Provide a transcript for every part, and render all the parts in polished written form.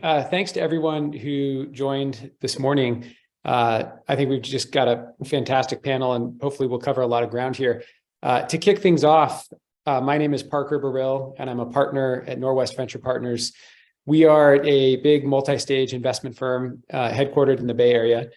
Thanks to everyone who joined this morning. I think we've just got a fantastic panel and hopefully we'll cover a lot of ground here. To kick things off, my name is Parker Burrill and I'm a partner at Norwest Venture Partners. We are a big multi-stage investment firm headquartered in the Bay Area.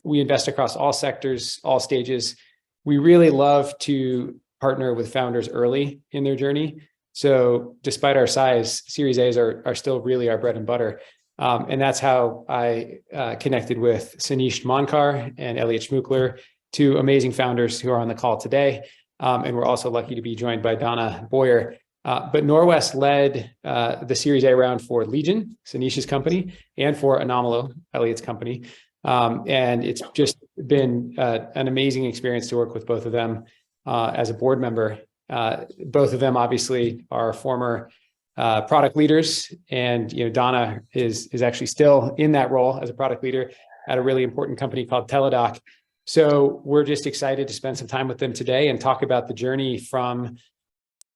We invest across all sectors, all stages. We really love to partner with founders early in their journey. So despite our size, Series A's are still really our bread and butter. And that's how I connected with Sanish Monkar and Elliot Schmookler, two amazing founders who are on the call today. And we're also lucky to be joined by Donna Boyer. But Norwest led the Series A round for Legion, Sanish's company, and for Anomalo, Elliot's company. And it's just been an amazing experience to work with both of them as a board member. Both of them obviously are former product leaders, and Donna is actually still in that role as a product leader at a really important company called Teladoc. So we're just excited to spend some time with them today and talk about the journey from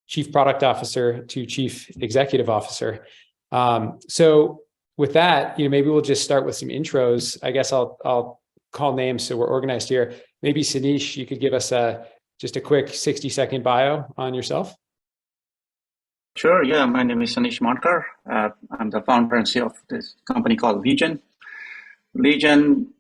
Chief Product Officer to Chief Executive Officer. So with that, maybe we'll just start with some intros. I guess I'll call names so we're organized here. Maybe Sanish, you could give us just a quick 60-second bio on yourself. Sure, yeah. My name is Sanish Monkar. I'm the founder and CEO of this company called Legion. Legion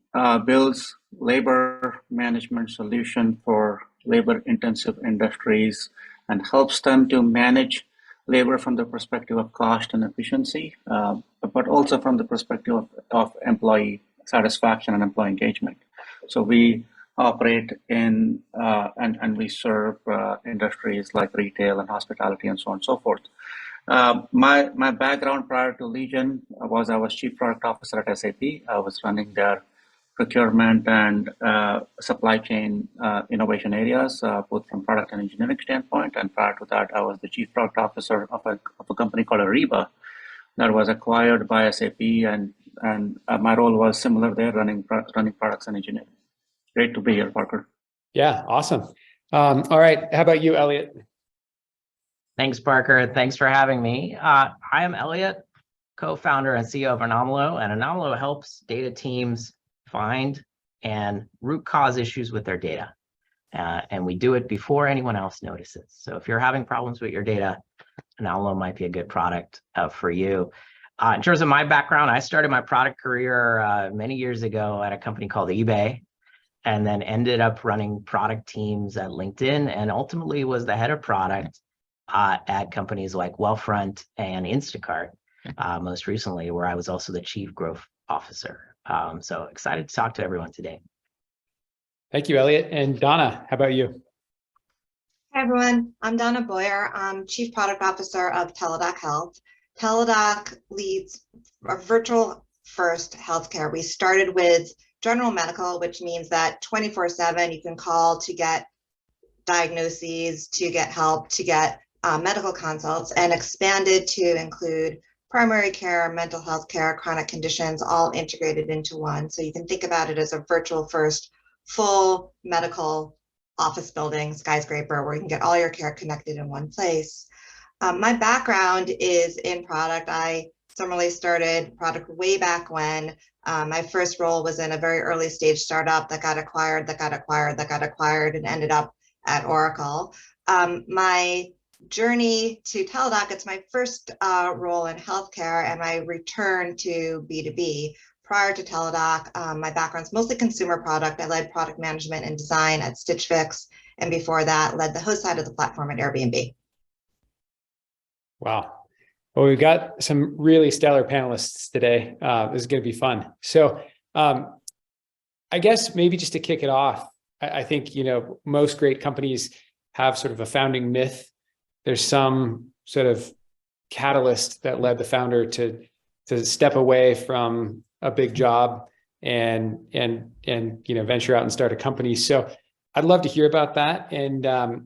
builds labor management solution for labor-intensive industries and helps them to manage labor from the perspective of cost and efficiency, but also from the perspective of employee satisfaction and employee engagement. So we operate in and we serve industries like retail and hospitality and so on and so forth. My background prior to Legion was I was Chief Product Officer at SAP. I was running their procurement and supply chain innovation areas, both from product and engineering standpoint. And prior to that, I was the Chief Product Officer of a company called Ariba that was acquired by SAP, and my role was similar there, running products and engineering. Great to be here, Parker. Yeah, awesome. All right, how about you, Elliot? Thanks, Parker. Thanks for having me. I am Elliot, co-founder and CEO of Anomalo, and Anomalo helps data teams find and root cause issues with their data. And we do it before anyone else notices. So if you're having problems with your data, Anomalo might be a good product for you. In terms of my background, I started my product career many years ago at a company called eBay, and then ended up running product teams at LinkedIn, and ultimately was the head of product at companies like Wealthfront and Instacart, most recently, where I was also the Chief Growth Officer. So excited to talk to everyone today. Thank you, Elliot. And Donna, how about you? Hi, everyone. I'm Donna Boyer. I'm Chief Product Officer of Teladoc Health. Teladoc leads a virtual first healthcare. We started with general medical, which means that 24/7 you can call to get diagnoses, to get help, to get medical consults, and expanded to include primary care, mental health care, chronic conditions, all integrated into one. So you can think about it as a virtual first full medical office building, skyscraper, where you can get all your care connected in one place. My background is in product. I similarly started product way back when. My first role was in a very early stage startup that got acquired, and ended up at Oracle. My journey to Teladoc, it's my first role in healthcare, and my return to B2B. Prior to Teladoc, my background's mostly consumer product. I led product management and design at Stitch Fix, and before that, led the host side of the platform at Airbnb. Wow. Well, we've got some really stellar panelists today. This is going to be fun. So I guess maybe just to kick it off, I think, most great companies have sort of a founding myth. There's some sort of catalyst that led the founder to step away from a big job and venture out and start a company. So I'd love to hear about that. And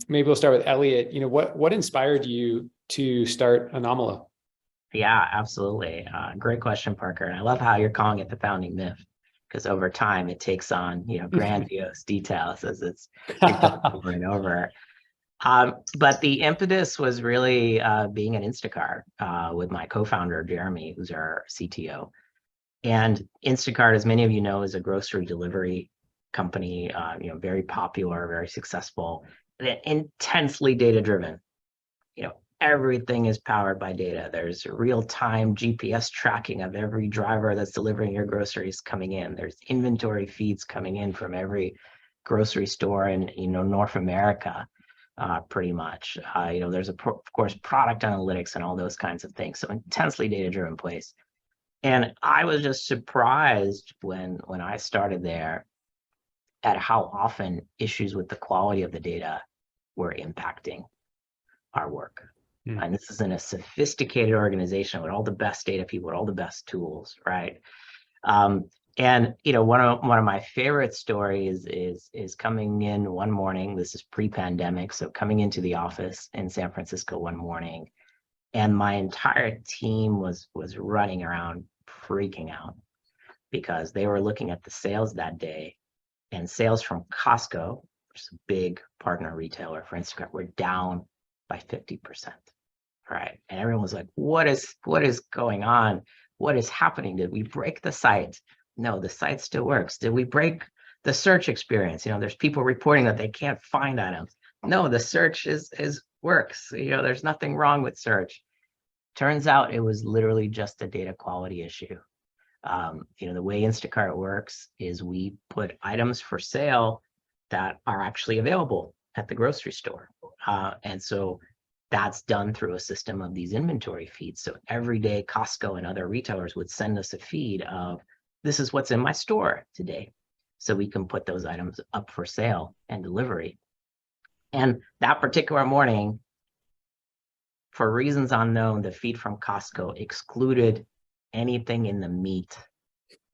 maybe we'll start with Elliot. What inspired you to start Anomalo? Yeah, absolutely. Great question, Parker. And I love how you're calling it the founding myth, because over time it takes on, grandiose details as it's picked up over and over. But the impetus was really being at Instacart with my co-founder, Jeremy, who's our CTO. And Instacart, as many of you know, is a grocery delivery company, very popular, very successful, intensely data-driven. Everything is powered by data. There's real-time GPS tracking of every driver that's delivering your groceries coming in. There's inventory feeds coming in from every grocery store in North America, pretty much. There's of course product analytics and all those kinds of things. So intensely data-driven place. And I was just surprised when I started there at how often issues with the quality of the data were impacting our work. And this is in a sophisticated organization with all the best data people, with all the best tools, right? And one of my favorite stories is coming in one morning. This is pre-pandemic, so coming into the office in San Francisco one morning, and my entire team was running around freaking out because they were looking at the sales that day, and sales from Costco, which is a big partner retailer for Instacart, were down by 50%. Right. And everyone was like, what is going on? What is happening? Did we break the site? No, the site still works. Did we break the search experience? There's people reporting that they can't find items. No, the search works. There's nothing wrong with search. Turns out it was literally just a data quality issue. The way Instacart works is we put items for sale that are actually available at the grocery store. And so that's done through a system of these inventory feeds. So every day Costco and other retailers would send us a feed of, this is what's in my store today. So we can put those items up for sale and delivery. And that particular morning, for reasons unknown, the feed from Costco excluded anything in the meat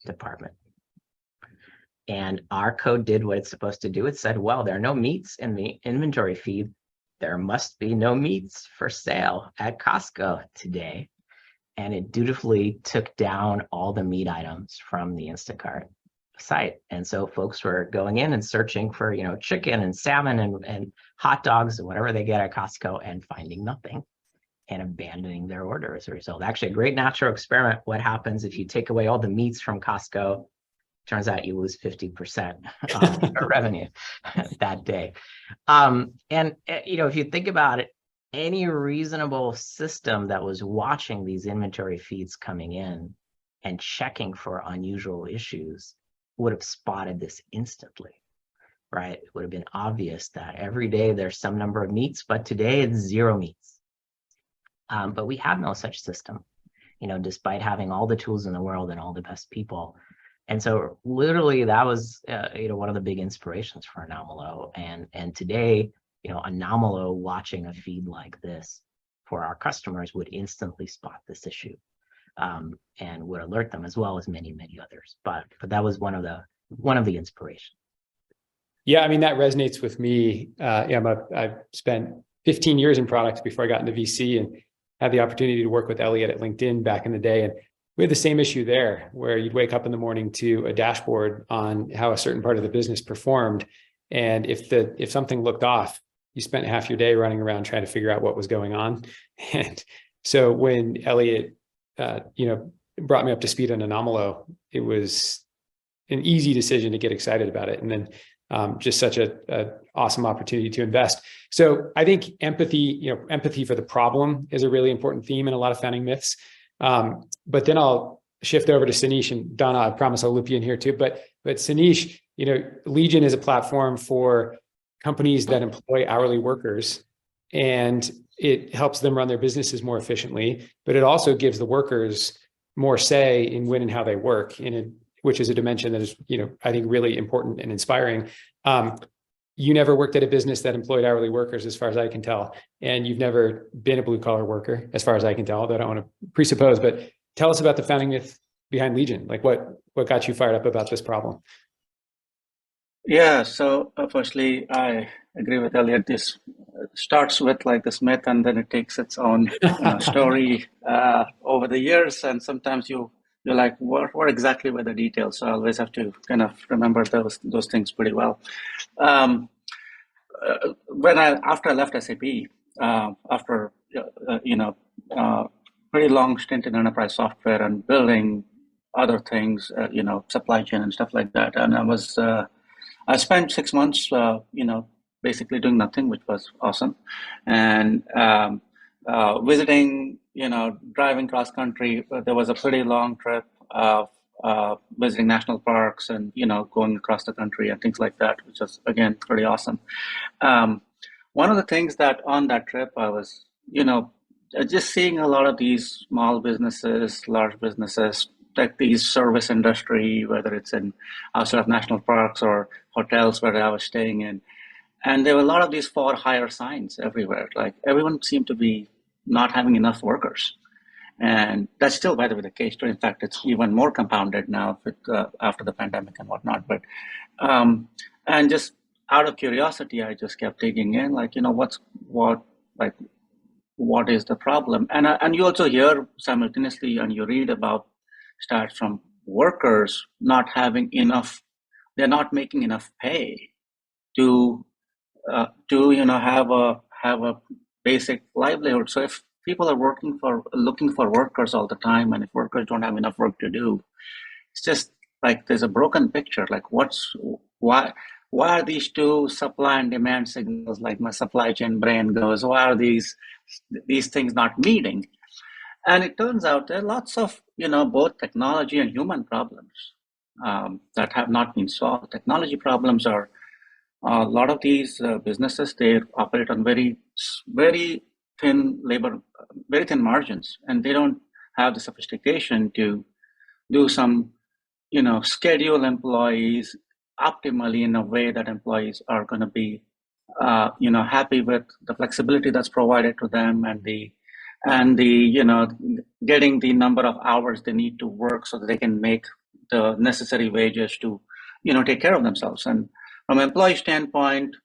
department. And our code did what it's supposed to do. It said, well, there are no meats in the inventory feed. There must be no meats for sale at Costco today. And it dutifully took down all the meat items from the Instacart site. And so folks were going in and searching for, chicken and salmon and hot dogs and whatever they get at Costco and finding nothing and abandoning their order as a result. Actually, a great natural experiment. What happens if you take away all the meats from Costco? Turns out you lose 50% of your revenue that day. If you think about it, any reasonable system that was watching these inventory feeds coming in and checking for unusual issues would have spotted this instantly, right? It would have been obvious that every day there's some number of meats, but today it's 0 meats. But we have no such system, despite having all the tools in the world and all the best people. And so literally that was, one of the big inspirations for Anomalo. And today, Anomalo watching a feed like this for our customers would instantly spot this issue and would alert them, as well as many, many others. But that was one of the inspirations. Yeah, that resonates with me. I've spent 15 years in product before I got into VC and had the opportunity to work with Elliot at LinkedIn back in the day. And we had the same issue there, where you'd wake up in the morning to a dashboard on how a certain part of the business performed. And if something looked off, you spent half your day running around trying to figure out what was going on. And so when Elliot, brought me up to speed on Anomalo, it was an easy decision to get excited about it. And then just such a awesome opportunity to invest. So I think empathy for the problem is a really important theme in a lot of founding myths. But then I'll shift over to Sanish, and Donna, I promise I'll loop you in here too. But Sanish, Legion is a platform for companies that employ hourly workers, and it helps them run their businesses more efficiently, but it also gives the workers more say in when and how they work, which is a dimension that is, I think really important and inspiring. You never worked at a business that employed hourly workers, as far as I can tell, and you've never been a blue collar worker, as far as I can tell, although I don't want to presuppose, but tell us about the founding myth behind Legion. Like what got you fired up about this problem? Yeah, so firstly, I agree with Elliot. This starts with like this myth, and then it takes its own story over the years. And sometimes you're like, what exactly were the details? So I always have to kind of remember those things pretty well. after I left SAP, after pretty long stint in enterprise software and building other things, supply chain and stuff like that, and I spent 6 months, basically doing nothing, which was awesome, and visiting, driving cross country. There was a pretty long trip of visiting national parks and going across the country and things like that, which was again pretty awesome. One of the things that on that trip I was, just seeing a lot of these small businesses, large businesses, like these service industry, whether it's in outside of national parks or hotels where I was staying in. And there were a lot of these for hire signs everywhere. Like everyone seemed to be not having enough workers. And that's still, by the way, the case. In fact, it's even more compounded now with, after the pandemic and whatnot. But, and just out of curiosity, I just kept digging in, like, what is the problem? And you also hear simultaneously, and you read about stats from workers not having enough, they're not making enough pay to have a basic livelihood. So if people are looking for workers all the time, and if workers don't have enough work to do, it's just like there's a broken picture. Like why are these two supply and demand signals, like my supply chain brain goes, why are these things not meeting? And it turns out there are lots of, both technology and human problems that have not been solved. Technology problems are a lot of these businesses, they operate on very, very thin very thin margins, and they don't have the sophistication to do some, schedule employees optimally in a way that employees are going to be, happy with the flexibility that's provided to them, and the getting the number of hours they need to work so that they can make the necessary wages to, take care of themselves. And from an employee standpoint,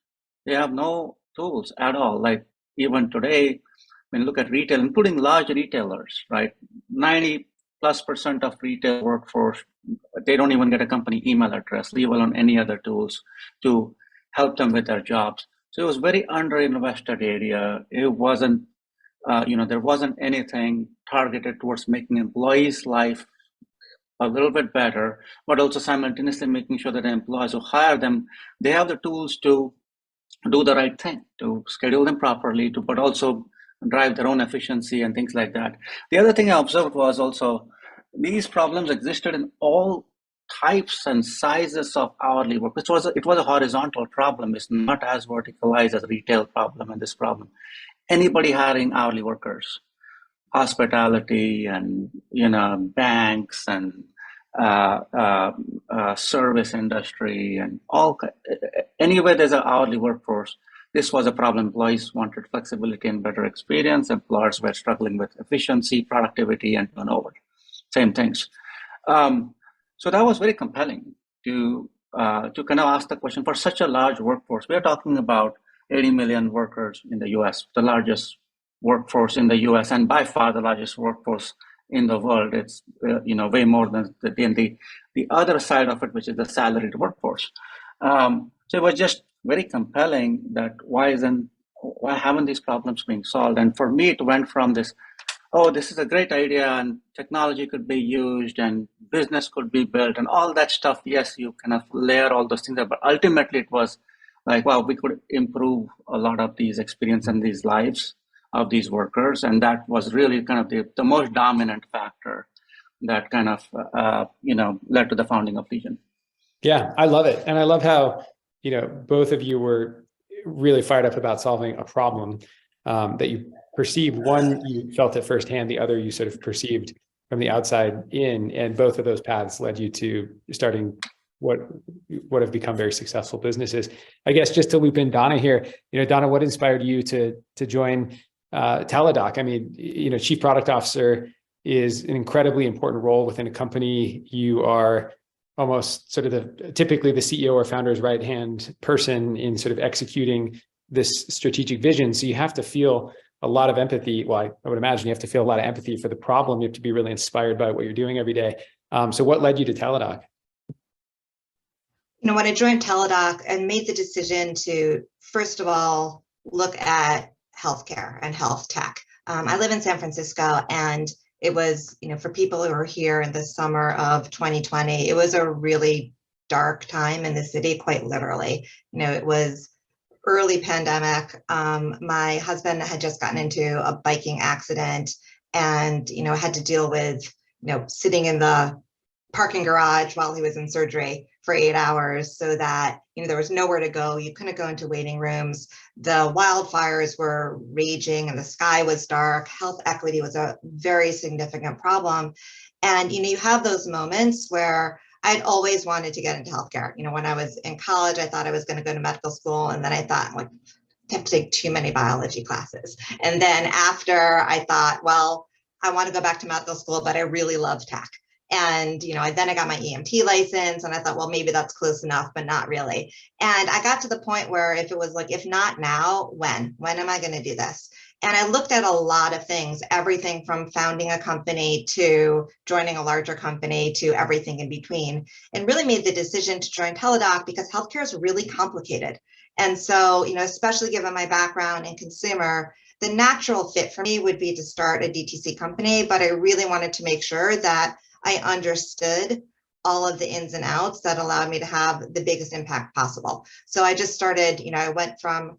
they have no tools at all. Like even today, when you look at retail, including large retailers, right? 90+% of retail workforce, they don't even get a company email address, leave alone any other tools to help them with their jobs. So it was very underinvested area. It wasn't, there wasn't anything targeted towards making employees' life a little bit better, but also simultaneously making sure that the employees who hire them, they have the tools to do the right thing, to schedule them properly, but also drive their own efficiency and things like that. The other thing I observed was also these problems existed in all types and sizes of hourly work. It was a horizontal problem. It's not as verticalized as a retail problem and this problem. Anybody hiring hourly workers, hospitality and banks and service industry and anywhere there's an hourly workforce, this was a problem. Employees wanted flexibility and better experience. Employers were struggling with efficiency, productivity, and turnover. Same things. So that was very compelling to kind of ask the question, for such a large workforce. We're talking about 80 million workers in the US, the largest workforce in the US, and by far the largest workforce in the world. It's way more than the other side of it, which is the salaried workforce. So it was just very compelling that why haven't these problems been solved? And for me, it went from this, this is a great idea and technology could be used and business could be built and all that stuff. Yes, you kind of layer all those things there, but ultimately it was like, wow, we could improve a lot of these experience and these lives of these workers. And that was really kind of the most dominant factor that kind of, led to the founding of Legion. Yeah, I love it. And I love how, both of you were really fired up about solving a problem that you perceived. One, you felt it firsthand. The other, you sort of perceived from the outside in. And both of those paths led you to starting what have become very successful businesses. I guess just to loop in Donna here, Donna, what inspired you to join Teladoc? I mean, Chief Product Officer is an incredibly important role within a company. You are almost sort of typically the CEO or founder's right-hand person in sort of executing this strategic vision. So you have to feel a lot of empathy. Well, I would imagine you have to feel a lot of empathy for the problem. You have to be really inspired by what you're doing every day. So what led you to Teladoc? When I joined Teladoc and made the decision to, first of all, look at healthcare and health tech. I live in San Francisco, and it was, for people who are here in the summer of 2020, it was a really dark time in the city, quite literally. It was early pandemic. My husband had just gotten into a biking accident and, had to deal with, sitting in the parking garage while he was in surgery for 8 hours, so that there was nowhere to go. You couldn't go into waiting rooms. The wildfires were raging and the sky was dark. Health equity was a very significant problem. And you have those moments where I'd always wanted to get into healthcare. When I was in college, I thought I was going to go to medical school, and then I thought, like, I have to take too many biology classes. And then after, I thought, well, I want to go back to medical school, but I really love tech. And, then I got my EMT license, and I thought, well, maybe that's close enough, but not really. And I got to the point where if it was like, if not now, when am I going to do this? And I looked at a lot of things, everything from founding a company to joining a larger company to everything in between, and really made the decision to join Teladoc because healthcare is really complicated. And so, especially given my background in consumer, the natural fit for me would be to start a DTC company, but I really wanted to make sure that I understood all of the ins and outs that allowed me to have the biggest impact possible. So I just started, I went from,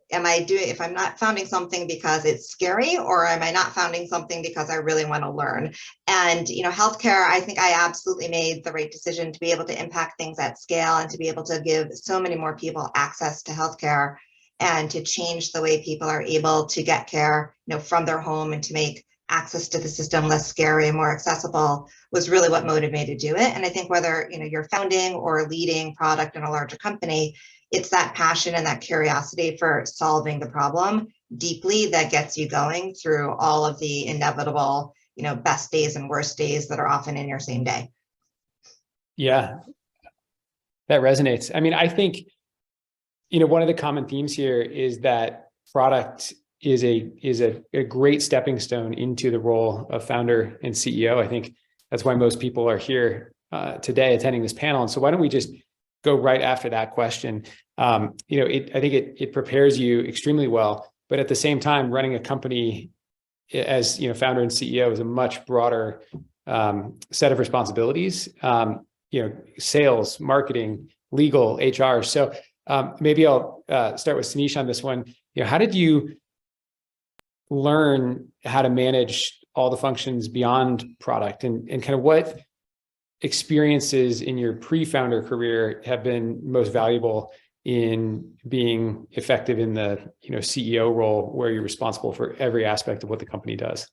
if I'm not founding something because it's scary, or am I not founding something because I really want to learn? And, healthcare, I think I absolutely made the right decision to be able to impact things at scale and to be able to give so many more people access to healthcare and to change the way people are able to get care, from their home, and to make access to the system less scary and more accessible was really what motivated me to do it. And I think whether you're founding or leading product in a larger company, it's that passion and that curiosity for solving the problem deeply that gets you going through all of the inevitable, best days and worst days that are often in your same day. Yeah, that resonates. I mean, I think, one of the common themes here is that product is a great stepping stone into the role of founder and CEO. I think that's why most people are here today attending this panel. And so why don't we just go right after that question? I think it prepares you extremely well, but at the same time, running a company as founder and CEO is a much broader set of responsibilities. Sales, marketing, legal, HR. So maybe I'll start with Sanish on this one. How did you learn how to manage all the functions beyond product, and kind of what experiences in your pre-founder career have been most valuable in being effective in the CEO role, where you're responsible for every aspect of what the company does?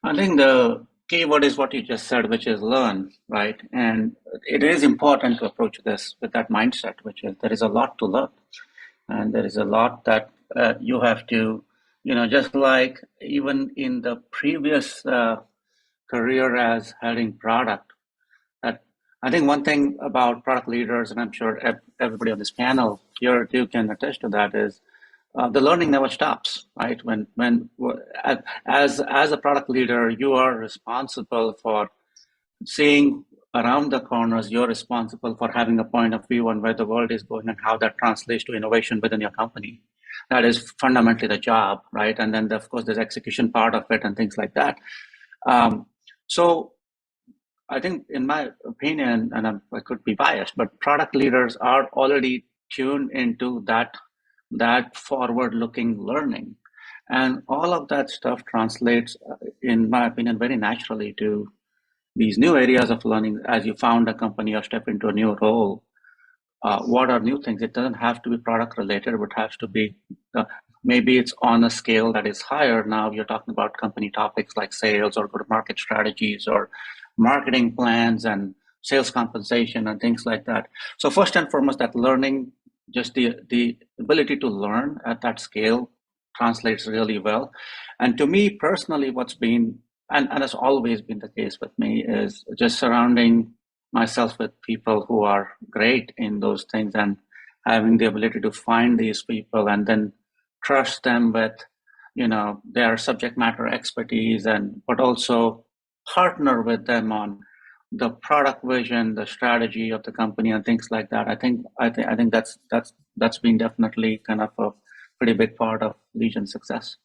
I think the key word is what you just said, which is learn, right? And it is important to approach this with that mindset, which is there is a lot to learn, and there is a lot that you have to, just like even in the previous career as heading product, that I think one thing about product leaders, and I'm sure everybody on this panel here too can attest to that, is the learning never stops, right? As a product leader, you are responsible for seeing around the corners. You're responsible for having a point of view on where the world is going and how that translates to innovation within your company. That is fundamentally the job, right? And then, of course, there's execution part of it and things like that. So I think, in my opinion, and I could be biased, but product leaders are already tuned into that forward-looking learning. And all of that stuff translates, in my opinion, very naturally to these new areas of learning as you found a company or step into a new role. What are new things? It doesn't have to be product related, but has to be, maybe it's on a scale that is higher. Now you're talking about company topics like sales or go-to-market strategies or marketing plans and sales compensation and things like that. So first and foremost, that learning, just the ability to learn at that scale translates really well. And to me personally, what's been, and has always been the case with me, is just surrounding myself with people who are great in those things and having the ability to find these people and then trust them with, their subject matter expertise, but also partner with them on the product vision, the strategy of the company, and things like that. I think that's been definitely kind of a pretty big part of Legion's success.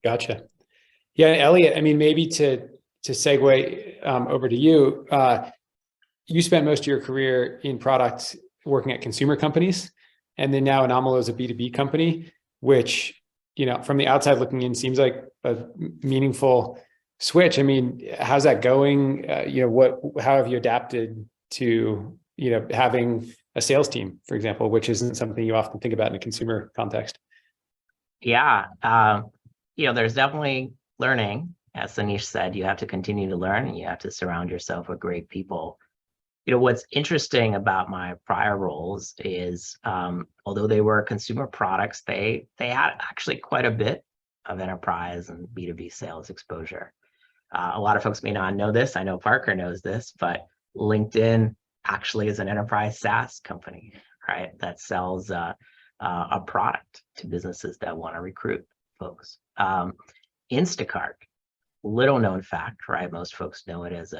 Gotcha. Yeah, Elliot, I mean, maybe to segue over to you, you spent most of your career in product working at consumer companies, and then now Anomalou is a B2B company, which, you know, from the outside looking in seems like a meaningful switch. I mean, how's that going? You know, how have you adapted to, you know, having a sales team, for example, which isn't something you often think about in a consumer context? Yeah, you know, there's definitely learning. As Anish said, you have to continue to learn and you have to surround yourself with great people. You know, what's interesting about my prior roles is, although they were consumer products, they had actually quite a bit of enterprise and B2B sales exposure. A lot of folks may not know this. I know Parker knows this, but LinkedIn actually is an enterprise SaaS company, right? That sells a product to businesses that want to recruit folks. Instacart, little known fact, right? Most folks know it as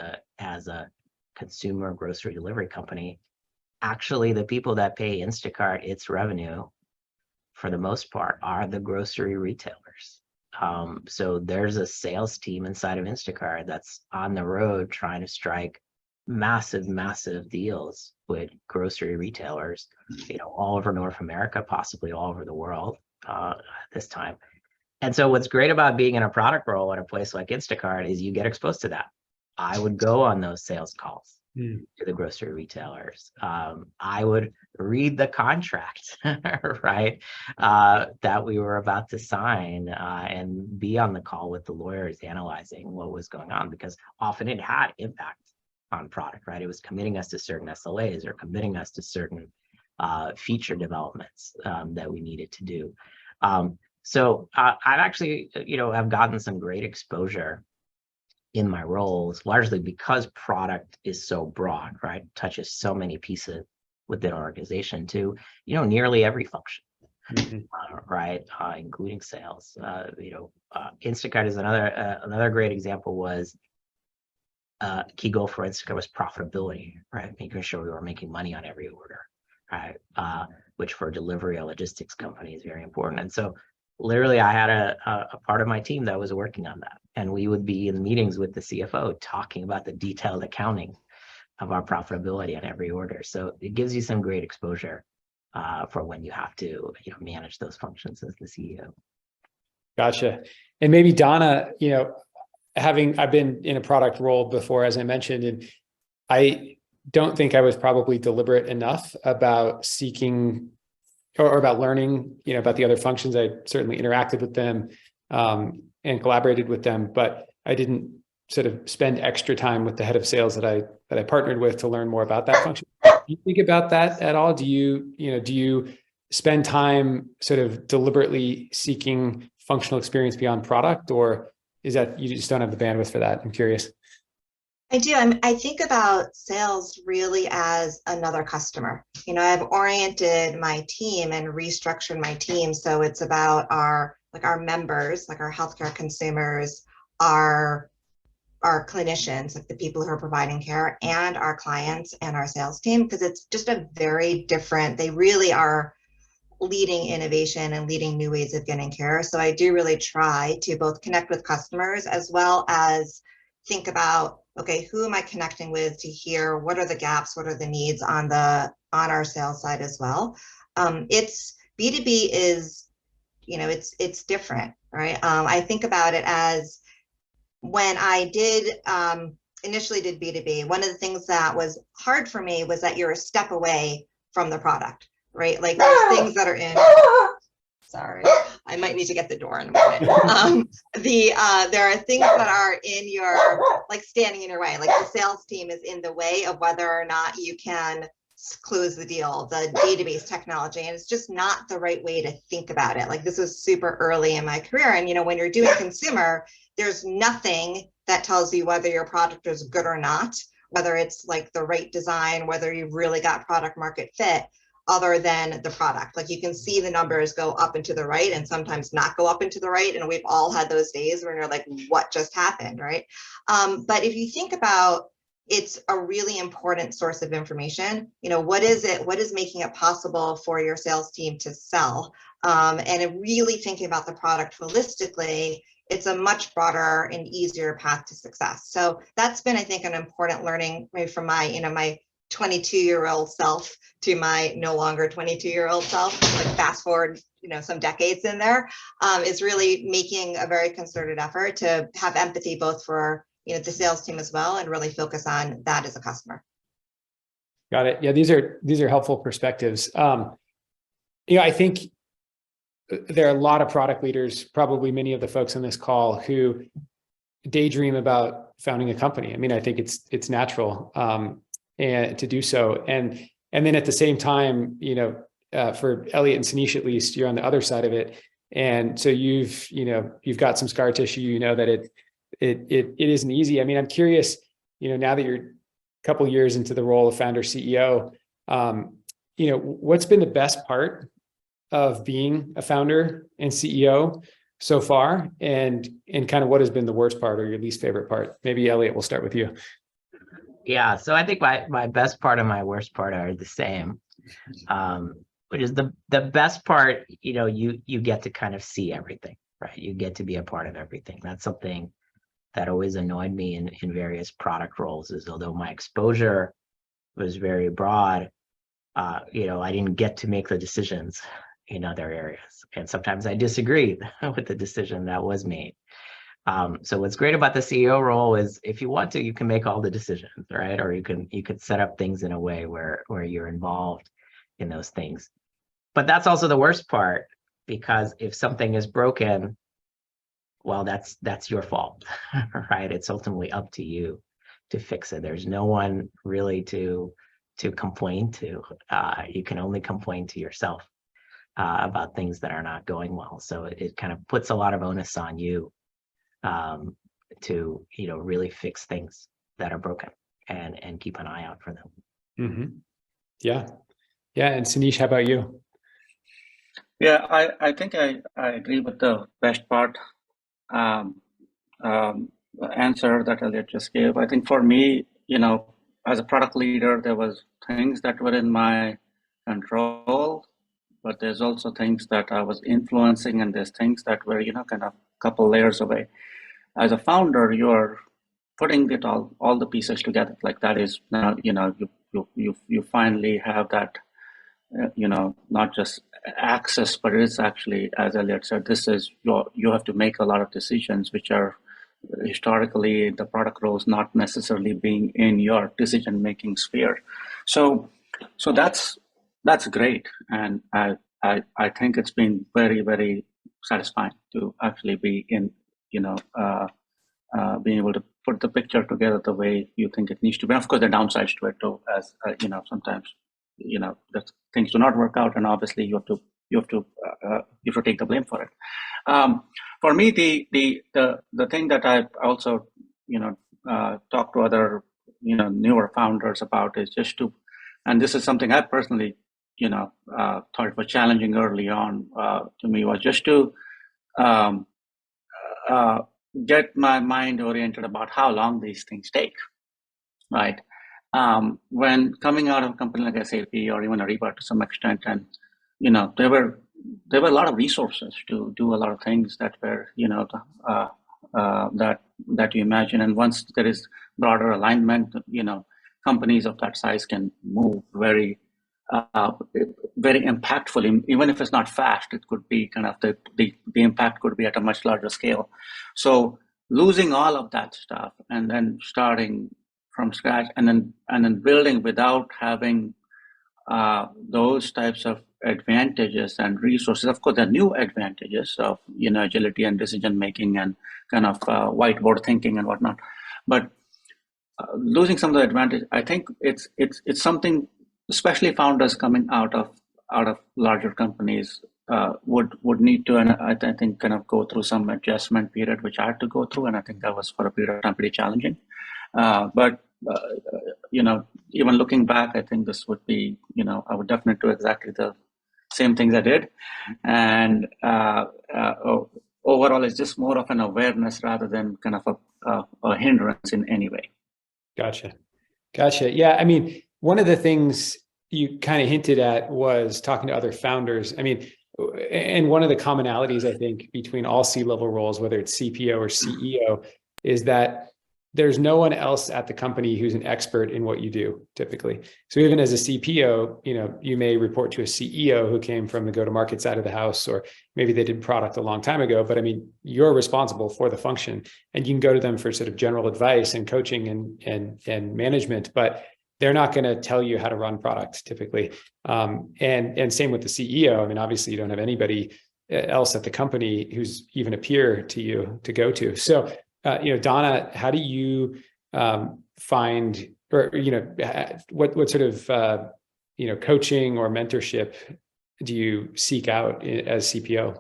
a consumer grocery delivery company. Actually, the people that pay Instacart its revenue, for the most part, are the grocery retailers. So there's a sales team inside of Instacart that's on the road trying to strike massive deals with grocery retailers, you know, all over North America, possibly all over the world at this time. And so what's great about being in a product role at a place like Instacart is you get exposed to that. I would go on those sales calls to the grocery retailers. I would read the contract, right, that we were about to sign, and be on the call with the lawyers analyzing what was going on, because often it had impact on product, right? It was committing us to certain SLAs or committing us to certain feature developments that we needed to do. So I've actually, you know, have gotten some great exposure in my roles, largely because product is so broad, right? Touches so many pieces within an organization to, you know, nearly every function, right? Including sales. You know, Instacart is another great example. Was key goal for Instacart was profitability, right? Making sure we were making money on every order, right? Which for a delivery or logistics company is very important. And so literally I had a part of my team that was working on that. And we would be in meetings with the CFO talking about the detailed accounting of our profitability on every order. So it gives you some great exposure for when you have to, you know, manage those functions as the CEO. Gotcha. And maybe Donna, you know, I've been in a product role before, as I mentioned, and I don't think I was probably deliberate enough about seeking or about learning, you know, about the other functions. I certainly interacted with them and collaborated with them, but I didn't sort of spend extra time with the head of sales that I partnered with to learn more about that function. Do you think about that at all? Do you spend time sort of deliberately seeking functional experience beyond product, or is that you just don't have the bandwidth for that? I'm curious. I do. I think about sales really as another customer. You know, I've oriented my team and restructured my team so it's about our members, like our healthcare consumers, our clinicians, like the people who are providing care, and our clients and our sales team, because it's just a very different, they really are leading innovation and leading new ways of getting care. So I do really try to both connect with customers as well as think about, okay, who am I connecting with to hear what are the gaps, what are the needs on our sales side as well. It's B2B is, you know, it's different, right? I think about it as when I initially did B2B, one of the things that was hard for me was that you're a step away from the product, right? Like there's things that are in, sorry, I might need to get the door in a minute. There are things that are in your, like standing in your way, like the sales team is in the way of whether or not you can close the deal, the database technology, and it's just not the right way to think about it. Like this was super early in my career, and you know, when you're doing consumer, there's nothing that tells you whether your product is good or not, whether it's like the right design, whether you've really got product market fit, other than the product. Like you can see the numbers go up and to the right and sometimes not go up and to the right. And we've all had those days where you're like, what just happened, right? But if you think about it's a really important source of information. What is making it possible for your sales team to sell? And really thinking about the product holistically, it's a much broader and easier path to success. So that's been, I think, an important learning maybe from my 22-year-old self to my no longer 22-year-old self, like fast forward, some decades in there, is really making a very concerted effort to have empathy both for the sales team as well, and really focus on that as a customer. Got it. Yeah, these are helpful perspectives. I think there are a lot of product leaders, probably many of the folks on this call, who daydream about founding a company. I mean, I think it's natural and to do so, and then at the same time, for Elliot and Sanish, at least, you're on the other side of it, and so you've got some scar tissue. That it isn't easy. I mean, I'm curious, now that you're a couple years into the role of founder CEO, what's been the best part of being a founder and CEO so far, and kind of what has been the worst part or your least favorite part? Maybe Elliot, we'll start with you. Yeah, so I think my best part and my worst part are the same, which is the best part. You get to kind of see everything, right? You get to be a part of everything. That's something that always annoyed me in various product roles, is although my exposure was very broad, I didn't get to make the decisions in other areas. And sometimes I disagreed with the decision that was made. So what's great about the CEO role is, if you want to, you can make all the decisions, right? Or you could set up things in a way where you're involved in those things. But that's also the worst part, because if something is broken, well, that's your fault, right? It's ultimately up to you to fix it. There's no one really to complain to. You can only complain to yourself about things that are not going well. So it kind of puts a lot of onus on you to really fix things that are broken and keep an eye out for them. Mm-hmm. Yeah. And Sanish, how about you? Yeah, I think I agree with the best part answer that Elliot just gave. I think for me, as a product leader, there was things that were in my control, but there's also things that I was influencing, and there's things that were, kind of a couple layers away. As a founder, you're putting it all the pieces together. Like that is now, you finally have that, not just access, but it's actually, as Elliot said, you have to make a lot of decisions which are historically the product roles not necessarily being in your decision-making sphere. So that's great, and I think it's been very, very satisfying to actually be in, being able to put the picture together the way you think it needs to be. Of course, the downsides to it too, as sometimes that things do not work out, and obviously you have to take the blame for it. For me, the thing that I also talk to other newer founders about is just to, and this is something I personally thought it was challenging early on to me, was just to get my mind oriented about how long these things take, right? When coming out of a company like SAP or even Ariba to some extent, and there were a lot of resources to do a lot of things that were that you imagine, and once there is broader alignment, companies of that size can move very impactful. Even if it's not fast, it could be kind of the impact could be at a much larger scale. So losing all of that stuff and then starting from scratch and then building without having those types of advantages and resources. Of course, there are new advantages of agility and decision making and kind of whiteboard thinking and whatnot. But losing some of the advantage, I think it's something, especially founders coming out of larger companies would need to, and I think kind of go through some adjustment period, which I had to go through, and I think that was for a period of time pretty challenging. But even looking back, I think this would be, I would definitely do exactly the same things I did, and overall, it's just more of an awareness rather than kind of a hindrance in any way. Gotcha. Gotcha. Yeah. I mean, one of the things you kind of hinted at was talking to other founders. I mean, and one of the commonalities I think between all C-level roles, whether it's CPO or CEO, is that there's no one else at the company who's an expert in what you do typically. So even as a CPO, you may report to a CEO who came from the go-to-market side of the house, or maybe they did product a long time ago, but I mean, you're responsible for the function and you can go to them for sort of general advice and coaching and management, but they're not going to tell you how to run product typically. And same with the CEO. I mean, obviously you don't have anybody else at the company who's even a peer to you to go to. So, Donna, how do you find, or, what sort of, coaching or mentorship do you seek out as CPO?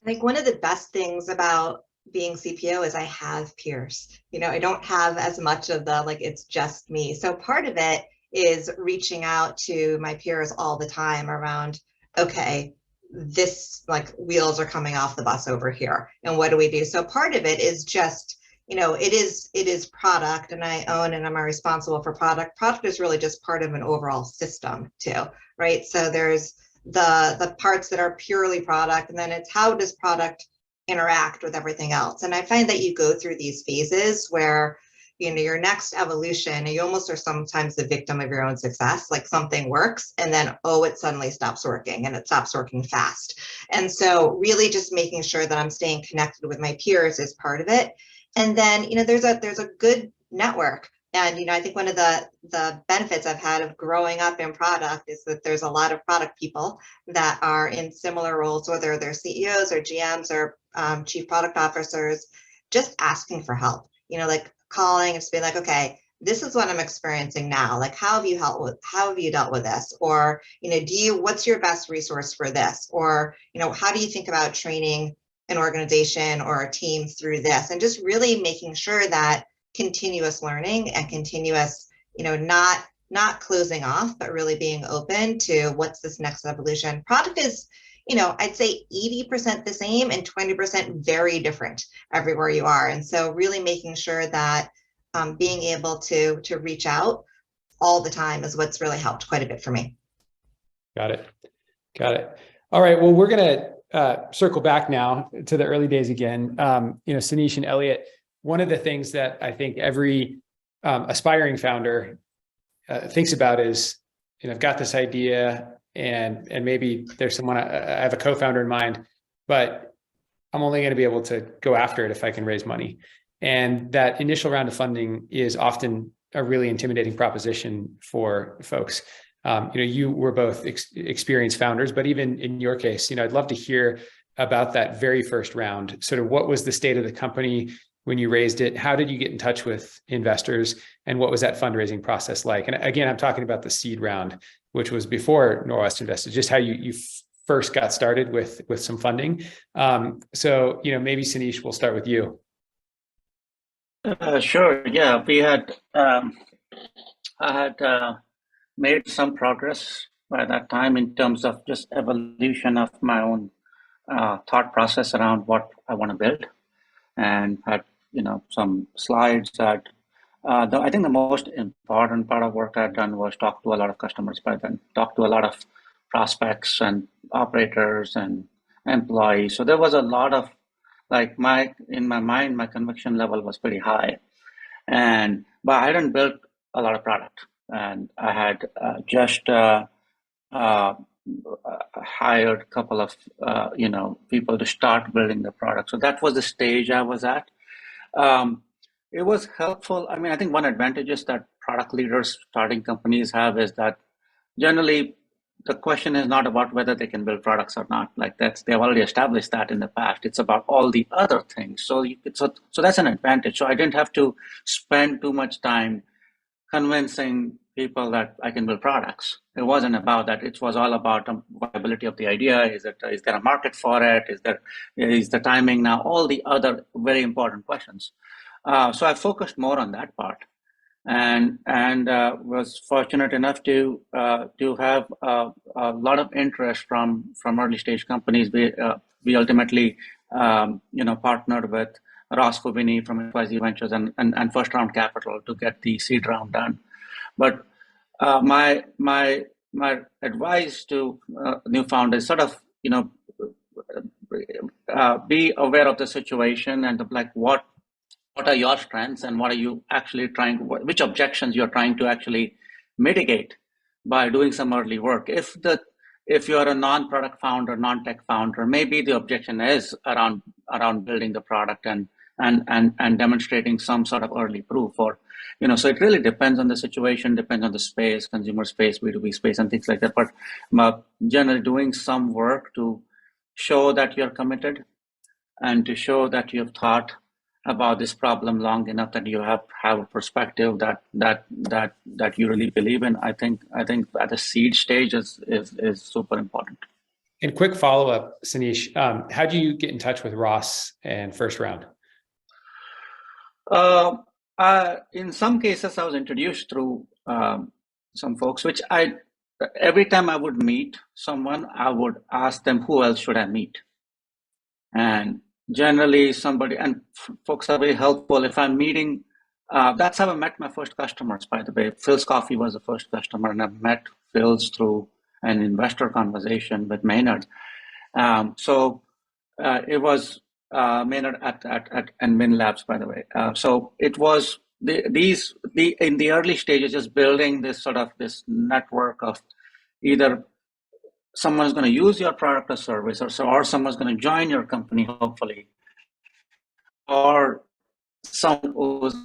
I think one of the best things about being CPO is I have peers. I don't have as much of the, like, it's just me. So part of it is reaching out to my peers all the time around, okay, this, like, wheels are coming off the bus over here, and what do we do? So part of it is just, it is product, and I own and I'm responsible for product. Product is really just part of an overall system too, right? So there's the parts that are purely product, and then it's how does product interact with everything else. And I find that you go through these phases where your next evolution, and you almost are sometimes the victim of your own success. Like something works and then, it suddenly stops working, and it stops working fast. And so really just making sure that I'm staying connected with my peers is part of it. And then, there's a good network. And, I think one of the benefits I've had of growing up in product is that there's a lot of product people that are in similar roles, whether they're CEOs or GMs or chief product officers, just asking for help, like calling and just being like, okay, this is what I'm experiencing now. Like, how have you dealt with this? Or, what's your best resource for this? Or, how do you think about training an organization or a team through this? And just really making sure that continuous learning and continuous, not closing off, but really being open to what's this next evolution. Product is, I'd say 80% the same and 20% very different everywhere you are. And so really making sure that being able to reach out all the time is what's really helped quite a bit for me. Got it. All right. Well, we're going to circle back now to the early days again. Sanish and Elliot, one of the things that I think every aspiring founder thinks about is, I've got this idea and maybe there's someone, I have a co-founder in mind, but I'm only going to be able to go after it if I can raise money. And that initial round of funding is often a really intimidating proposition for folks. You were both experienced founders, but even in your case, I'd love to hear about that very first round. Sort of what was the state of the company when you raised it? How did you get in touch with investors? And what was that fundraising process like? And again, I'm talking about the seed round, which was before Norwest invested, just how you first got started with some funding. So, maybe Sanish, we'll start with you. Sure. Yeah, I had made some progress by that time in terms of just evolution of my own thought process around what I want to build, and had some slides that I think the most important part of work I'd done was talk to a lot of customers by then, talk to a lot of prospects and operators and employees. So there was a lot of, like, in my mind, my conviction level was pretty high, but I hadn't built a lot of product, and I had just hired a couple of people to start building the product. So that was the stage I was at. It was helpful. I mean, I think one advantage is that product leaders starting companies have is that generally the question is not about whether they can build products or not. Like they've already established that in the past. It's about all the other things. So that's an advantage. So I didn't have to spend too much time convincing people that I can build products. It wasn't about that. It was all about the viability of the idea. Is there a market for it? Is the timing now? All the other very important questions. So I focused more on that part, and was fortunate enough to have a lot of interest from early stage companies. We ultimately partnered with Ross Fubini from XYZ Ventures and first round capital to get the seed round done. But my advice to new founders, sort of, be aware of the situation and like what are your strengths and what are you actually which objections you're trying to actually mitigate by doing some early work. If you're a non-product founder, non-tech founder, maybe the objection is around building the product and demonstrating some sort of early proof, or so it really depends on the situation, depends on the space, consumer space, B2B space, and things like that. But generally doing some work to show that you're committed and to show that you've thought about this problem long enough that you have a perspective that you really believe in. I think at the seed stage is super important. And quick follow-up, Sanish, how do you get in touch with Ross and First Round? In some cases, I was introduced through some folks, which every time I would meet someone, I would ask them, who else should I meet? And generally somebody, and folks are very helpful. If I'm meeting, that's how I met my first customers, by the way. Phil's Coffee was the first customer, and I met Phil's through an investor conversation with Maynard. So it was Maynard and Min Labs, by the way. So it was in the early stages, just building this network of either someone's going to use your product or service, or someone's going to join your company, hopefully, or someone who's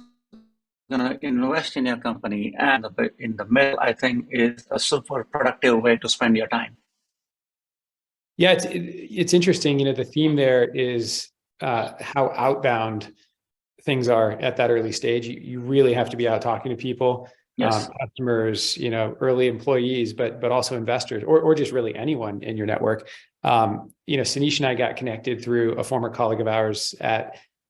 going to invest in your company. And in the middle, I think, is a super productive way to spend your time. Yeah, it's interesting. The theme there is how outbound things are at that early stage. You really have to be out talking to people. Yes. Customers, early employees, but also investors, or just really anyone in your network. Sanish and I got connected through a former colleague of ours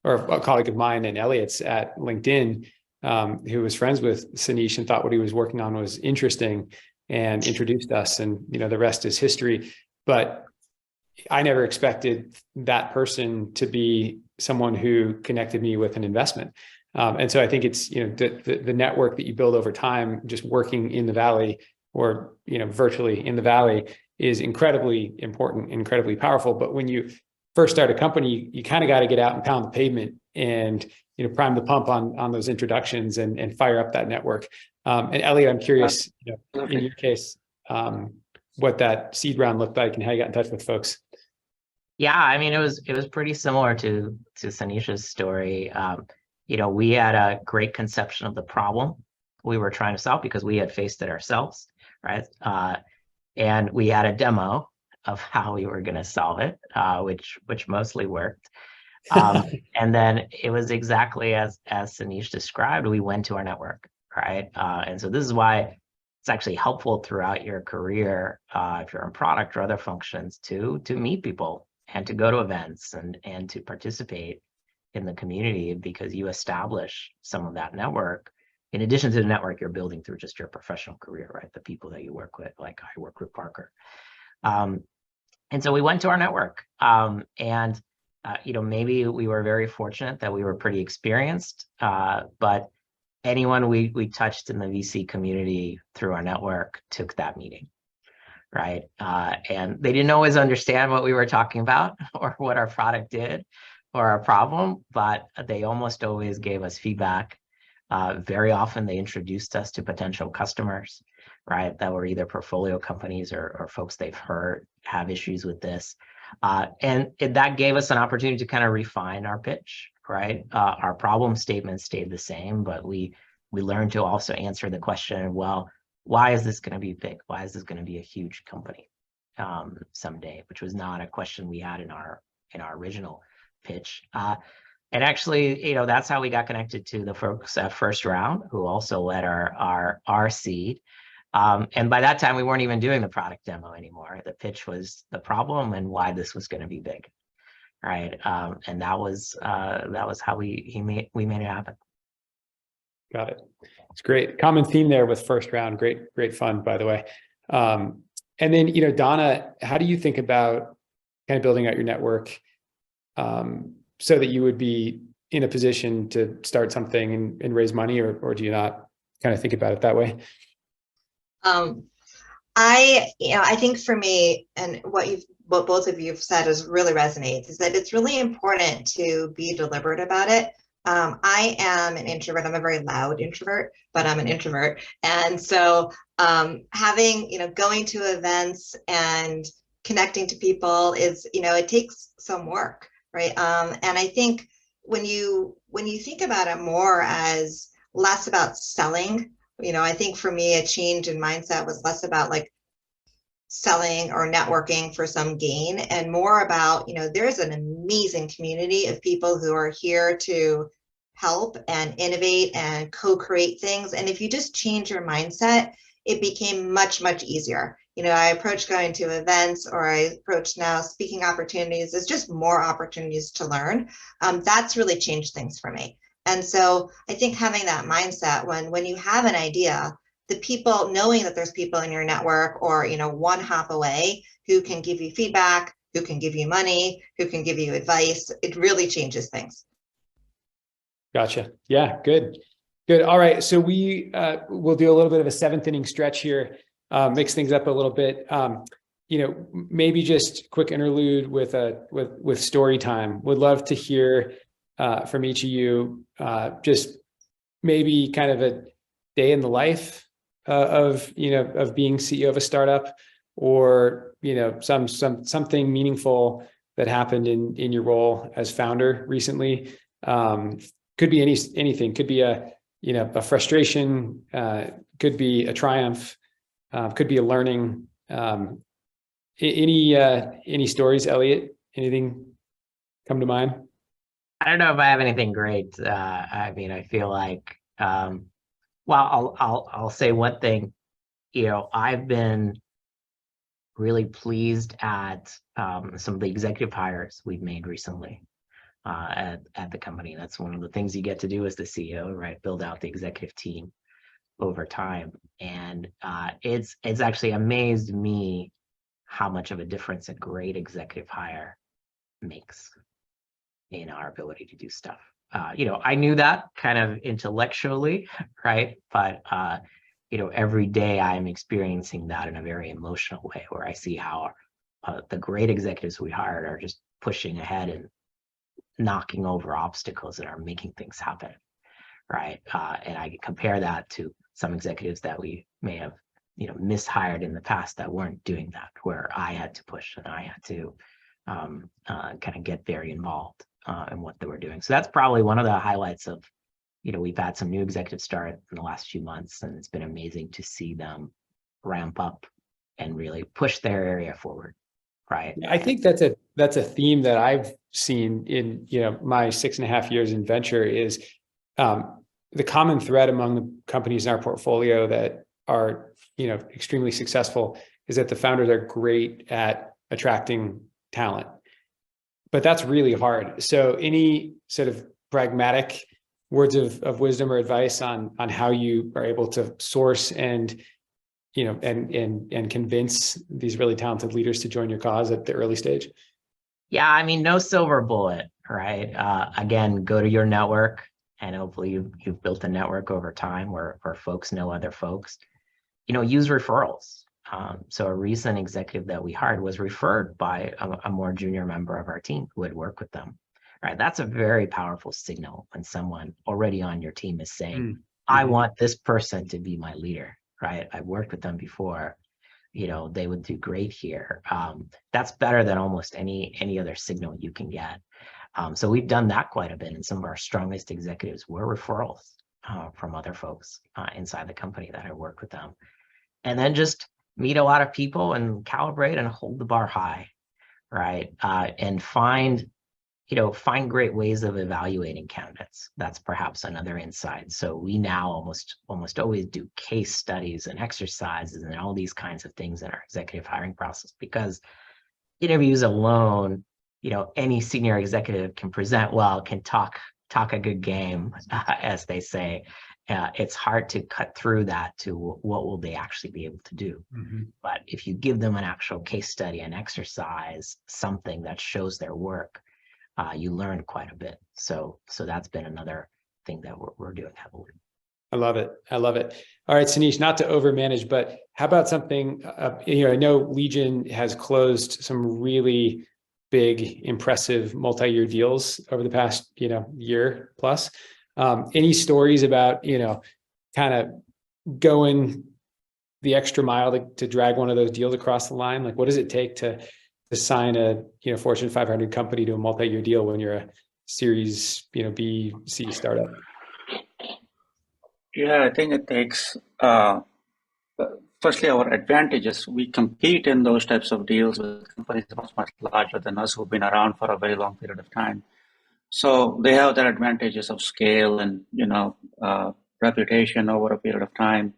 or a colleague of mine and Elliot's at LinkedIn, who was friends with Sanish and thought what he was working on was interesting and introduced us. And, the rest is history. But I never expected that person to be someone who connected me with an investment. And so I think it's, the network that you build over time, just working in the Valley or, virtually in the Valley, is incredibly important, incredibly powerful. But when you first start a company, you kind of got to get out and pound the pavement and, prime the pump on those introductions and fire up that network. And Elliot, I'm curious, in your case, what that seed round looked like and how you got in touch with folks. Yeah, it was pretty similar to Sanish's story. We had a great conception of the problem we were trying to solve because we had faced it ourselves, right? And we had a demo of how we were going to solve it, which mostly worked. And then it was exactly as Sanish described. We went to our network, right? And so this is why it's actually helpful throughout your career, if you're in product or other functions, to meet people and to go to events and to participate in the community, because you establish some of that network in addition to the network you're building through just your professional career, right? The people that you work with, like I work with Parker. And so we went to our network, and maybe we were very fortunate that we were pretty experienced, but anyone we touched in the VC community through our network took that meeting, right? And they didn't always understand what we were talking about or what our product did or our problem, but they almost always gave us feedback. Very often they introduced us to potential customers, right? That were either portfolio companies or folks they've heard have issues with this. And that gave us an opportunity to kind of refine our pitch, right? Our problem statement stayed the same, but we learned to also answer the question, well, why is this going to be big? Why is this going to be a huge company someday? Which was not a question we had in our original pitch. And actually, that's how we got connected to the folks at First Round, who also led our seed. And by that time, we weren't even doing the product demo anymore. The pitch was the problem and why this was going to be big, right? And that was how we made it happen. Got it. It's great. Common theme there with First Round. Great fun, by the way. And then, Donna, how do you think about kind of building out your network so that you would be in a position to start something and raise money, or do you not kind of think about it that way? I think for me, and what both of you have said is really resonates, is that it's really important to be deliberate about it. I am an introvert. I'm a very loud introvert, but I'm an introvert. And so having, going to events and connecting to people is, it takes some work, right? And I think when you think about it more as less about selling, I think for me, a change in mindset was less about like selling or networking for some gain and more about, there's an amazing community of people who are here to help and innovate and co-create things. And if you just change your mindset, it became much, much easier. I approach going to events, or I approach now speaking opportunities. There's just more opportunities to learn. That's really changed things for me. And so I think having that mindset when you have an idea, the people knowing that there's people in your network or, one hop away who can give you feedback, who can give you money, who can give you advice, it really changes things. Gotcha. Yeah, good. Good. All right. So we will do a little bit of a 7th inning stretch here, mix things up a little bit. Maybe just quick interlude with story time. Would love to hear from each of you, just maybe kind of a day in the life of being CEO of a startup, or something meaningful that happened in your role as founder recently. Could be anything. Could be a frustration. Could be a triumph. Could be a learning. Any stories, Elliot? Anything come to mind? I don't know if I have anything great. I feel like, I'll say one thing. I've been really pleased at some of the executive hires we've made recently at the company. That's one of the things you get to do as the CEO, right? Build out the executive team over time. And it's actually amazed me how much of a difference a great executive hire makes in our ability to do stuff. I knew that kind of intellectually, right? But every day I'm experiencing that in a very emotional way, where I see how the great executives we hired are just pushing ahead and knocking over obstacles that are making things happen, right? And I compare that to some executives that we may have, mishired in the past that weren't doing that, where I had to push and I had to kind of get very involved in what they were doing. So that's probably one of the highlights of, we've had some new executives start in the last few months, and it's been amazing to see them ramp up and really push their area forward, right? I think that's a theme that I've seen in my 6.5 years in venture is the common thread among the companies in our portfolio that are extremely successful is that the founders are great at attracting talent, but that's really hard. So any sort of pragmatic words of wisdom or advice on how you are able to source and convince these really talented leaders to join your cause at the early stage? Yeah, no silver bullet, right? Again, go to your network, and hopefully you've built a network over time where folks know other folks. Use referrals. So a recent executive that we hired was referred by a more junior member of our team who had worked with them. Right, that's a very powerful signal when someone already on your team is saying, I want this person to be my leader, right? I've worked with them before, they would do great here. That's better than almost any other signal you can get. So we've done that quite a bit, and some of our strongest executives were referrals from other folks inside the company that have worked with them. And then just meet a lot of people and calibrate and hold the bar high, right? And find great ways of evaluating candidates. That's perhaps another insight. So we now almost always do case studies and exercises and all these kinds of things in our executive hiring process, because interviews alone, any senior executive can present well, can talk a good game, as they say. It's hard to cut through that to what will they actually be able to do. But if you give them an actual case study, an exercise, something that shows their work, you learn quite a bit. So that's been another thing that we're doing heavily. I love it. I love it. All right, Sanish, not to overmanage, but how about something, I know Legion has closed some really big, impressive multi-year deals over the past, year plus. Any stories about, kind of going the extra mile to drag one of those deals across the line? Like, what does it take to sign a, Fortune 500 company to a multi-year deal when you're a Series, B, C startup? Yeah, I think it takes, firstly, our advantages. We compete in those types of deals with companies much, much larger than us who've been around for a very long period of time. So they have their advantages of scale and, reputation over a period of time.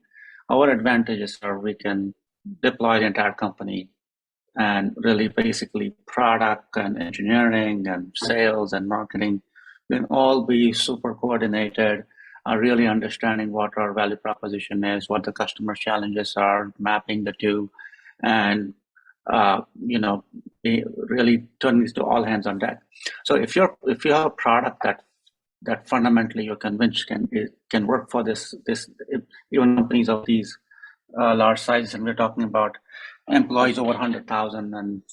Our advantages are we can deploy the entire company and really basically product and engineering and sales and marketing can all be super coordinated, really understanding what our value proposition is, what the customer challenges are, mapping the two, and really turning this to all hands on deck. So if you have a product that fundamentally you're convinced can work for this even companies of these large sizes, and we're talking about employees over 100,000, and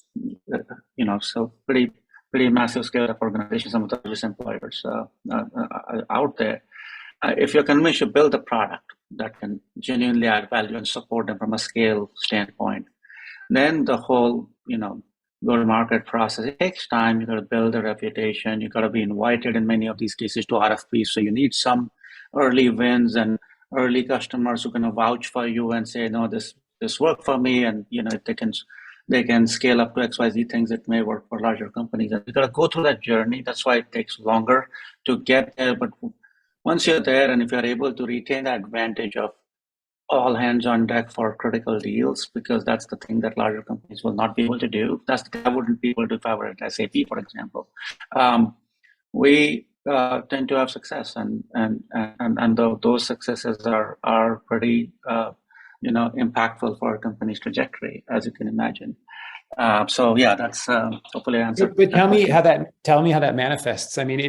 so pretty massive scale of organizations, some of the largest employers out there. If you're convinced to build a product that can genuinely add value and support them from a scale standpoint, then the whole go-to-market process, it takes time. You got to build a reputation. You got to be invited in many of these cases to RFPs. So you need some early wins and early customers who can vouch for you and say, no, this worked for me, and they can scale up to XYZ things that may work for larger companies. And you got to go through that journey. That's why it takes longer to get there. But once you're there, and if you're able to retain that advantage of all hands on deck for critical deals, because that's the thing that larger companies will not be able to do. I wouldn't be able to if I were at SAP, for example. We tend to have success, and those successes are pretty impactful for a company's trajectory, as you can imagine. So yeah, that's hopefully answered. But tell me how that manifests. I mean,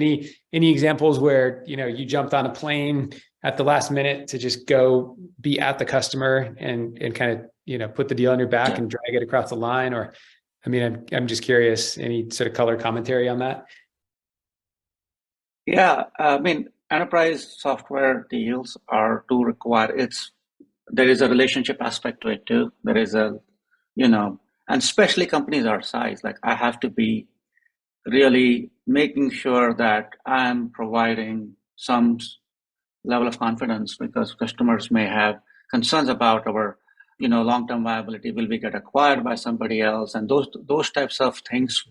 any examples where you jumped on a plane at the last minute to just go be at the customer and kind of put the deal on your back and drag it across the line? Or, I mean, I'm just curious, any sort of color commentary on that? Yeah, I mean, enterprise software deals are to require there is a relationship aspect to it too. There is and especially companies our size, like I have to be really making sure that I'm providing some level of confidence, because customers may have concerns about our, long-term viability. Will we get acquired by somebody else? And those types of things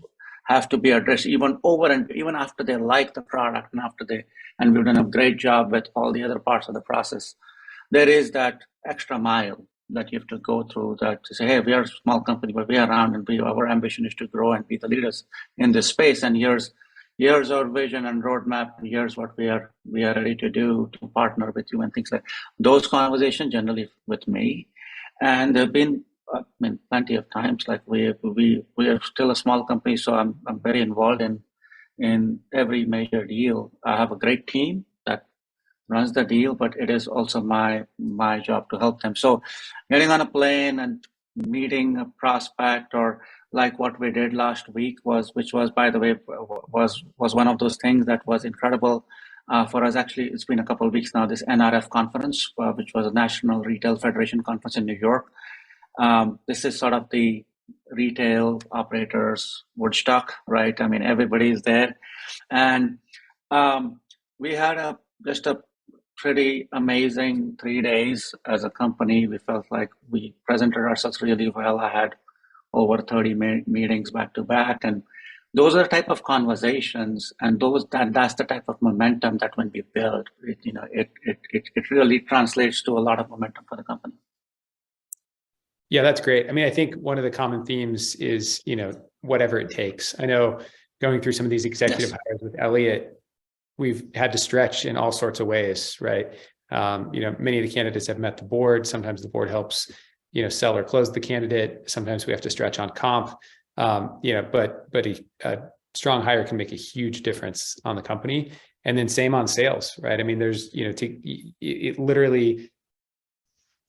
have to be addressed even after they like the product and we've done a great job with all the other parts of the process. There is that extra mile that you have to go through to say, hey, we are a small company, but we are around, and our ambition is to grow and be the leaders in this space. And here's our vision and roadmap, and here's what we are ready to do to partner with you, and things like those conversations generally with me. And there've been plenty of times, like we are still a small company, so I'm very involved in every major deal. I have a great team that runs the deal, but it is also my job to help them. So getting on a plane and meeting a prospect, or like what we did last week which was, by the way, was one of those things that was incredible for us. Actually, it's been a couple of weeks now, this NRF conference, which was a National Retail Federation conference in New York. This is sort of the retail operators Woodstock, right? I mean, everybody's there. And we had just a pretty amazing 3 days as a company. We felt like we presented ourselves really well. I had over 30 meetings back to back, and those are the type of conversations, and that's the type of momentum that when we build, it really translates to a lot of momentum for the company. Yeah, that's great. I mean, I think one of the common themes is, whatever it takes. I know going through some of these executive hires with Elliot, we've had to stretch in all sorts of ways, right? Many of the candidates have met the board. Sometimes the board helps, sell or close the candidate. Sometimes we have to stretch on comp. But strong hire can make a huge difference on the company. And then same on sales, right? I mean, there's, it literally